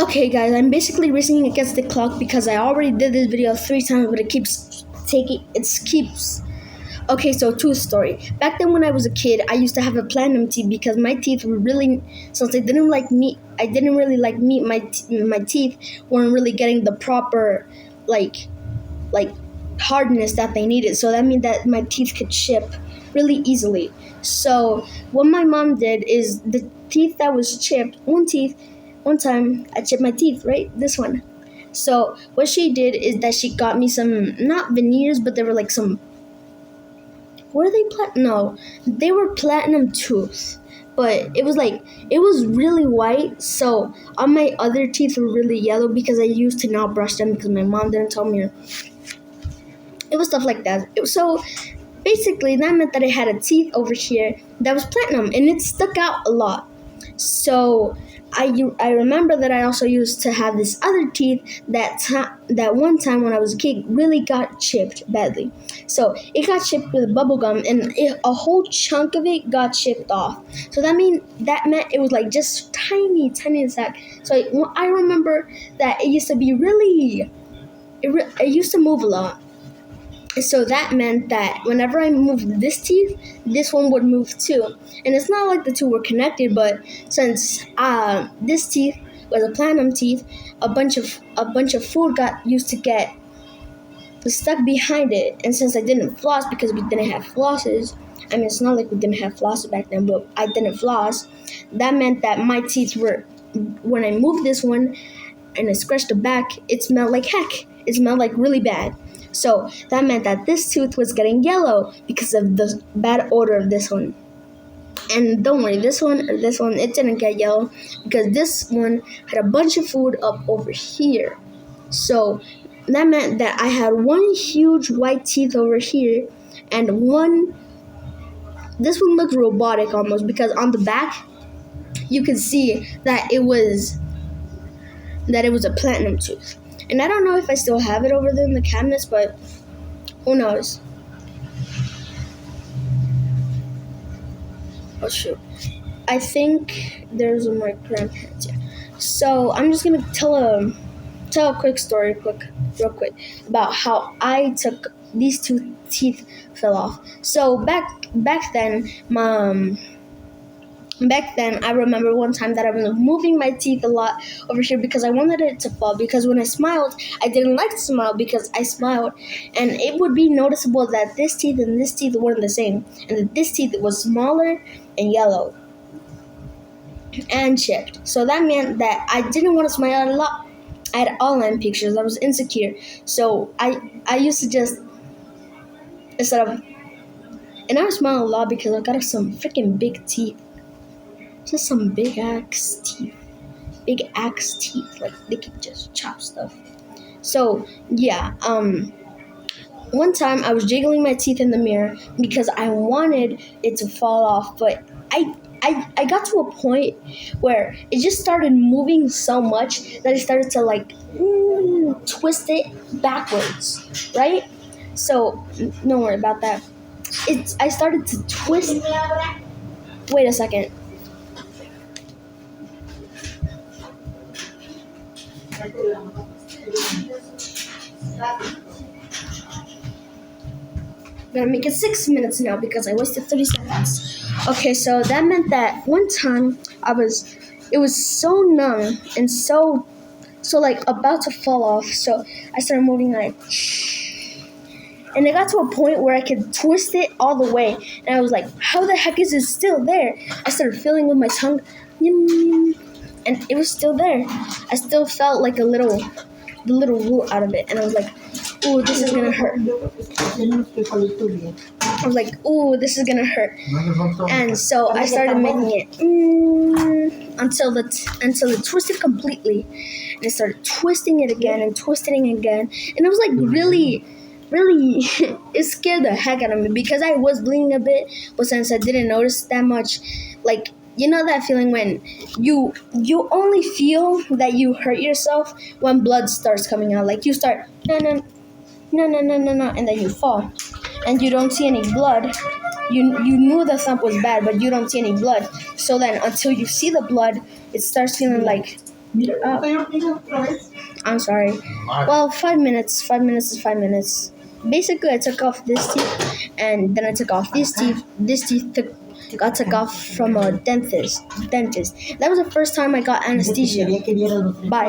Okay, guys, I'm basically racing against the clock because I already did this video 3 times, but it keeps taking. It keeps. Okay, so true story. Back then, when I was a kid, I used to have a platinum teeth because my teeth were really. Since I didn't like meat, I didn't really like meat. My teeth weren't really getting the proper like hardness that they needed. So that meant that my teeth could chip really easily. So what my mom did is the teeth that was chipped, one time I chipped my teeth, right? This one. So what she did is that she got me some, not veneers, but they were like some, what are they? No, they were platinum tooth. But it was really white. So all my other teeth were really yellow because I used to not brush them because my mom didn't tell me. It was stuff like that. So basically, that meant that I had a teeth over here that was platinum, and it stuck out a lot. So I remember that I also used to have this other teeth that one time when I was a kid really got chipped badly. So it got chipped with bubble gum, and a whole chunk of it got chipped off. So that meant it was like just tiny sack. So I remember that it used to be really, it used to move a lot. So that meant that whenever I moved this teeth, this one would move too. And it's not like the two were connected, but since this teeth was a platinum teeth, a bunch of food got used to get stuck behind it. And since I didn't floss because we didn't have flosses, I mean, it's not like we didn't have flosses back then, but I didn't floss. That meant that my teeth were, when I moved this one and I scratched the back, it smelled like heck. It smelled like really bad. So that meant that this tooth was getting yellow because of the bad odor of this one. And don't worry, this one, it didn't get yellow because this one had a bunch of food up over here. So that meant that I had one huge white teeth over here and this one looked robotic almost because on the back you could see that it was a platinum tooth. And I don't know if I still have it over there in the cabinets, but who knows? Oh shoot. I think there's my grandparents, yeah. So I'm just gonna tell a quick story, real quick, about how I took these two teeth fell off. So back then, I remember one time that I was moving my teeth a lot over here because I wanted it to fall. Because when I smiled, I didn't like to smile because I smiled, and it would be noticeable that this teeth and this teeth weren't the same, and that this teeth was smaller and yellow and chipped. So that meant that I didn't want to smile a lot at all in pictures. I was insecure, so I used to just and I would smile a lot because I got some freaking big teeth. Just some big axe teeth, like they could just chop stuff. So yeah, one time I was jiggling my teeth in the mirror because I wanted it to fall off, but I got to a point where it just started moving so much that I started to twist it backwards, right? So don't worry about that. I started to twist. Wait a second. I'm gonna make it 6 minutes now because I wasted 30 seconds. Okay, so that meant that one time it was so numb and so like about to fall off. So I started moving like, and it got to a point where I could twist it all the way. And I was like, how the heck is it still there? I started feeling with my tongue, and it was still there. I still felt like the little root out of it, and I was like, ooh, this is gonna hurt. I was like, ooh, this is gonna hurt. And so I started making it until it twisted completely. And I started twisting it again and twisting it again. And it was like really, it scared the heck out of me because I was bleeding a bit, but since I didn't notice that much, like, you know that feeling when you only feel that you hurt yourself when blood starts coming out. Like you start, no, and then you fall. And you don't see any blood. You knew the thump was bad, but you don't see any blood. So then until you see the blood, it starts feeling like I'm sorry. Well, 5 minutes. 5 minutes is 5 minutes. Basically, I took off this teeth, and then I took off this teeth. This teeth got took off from a dentist. That was the first time I got anesthesia. Bye.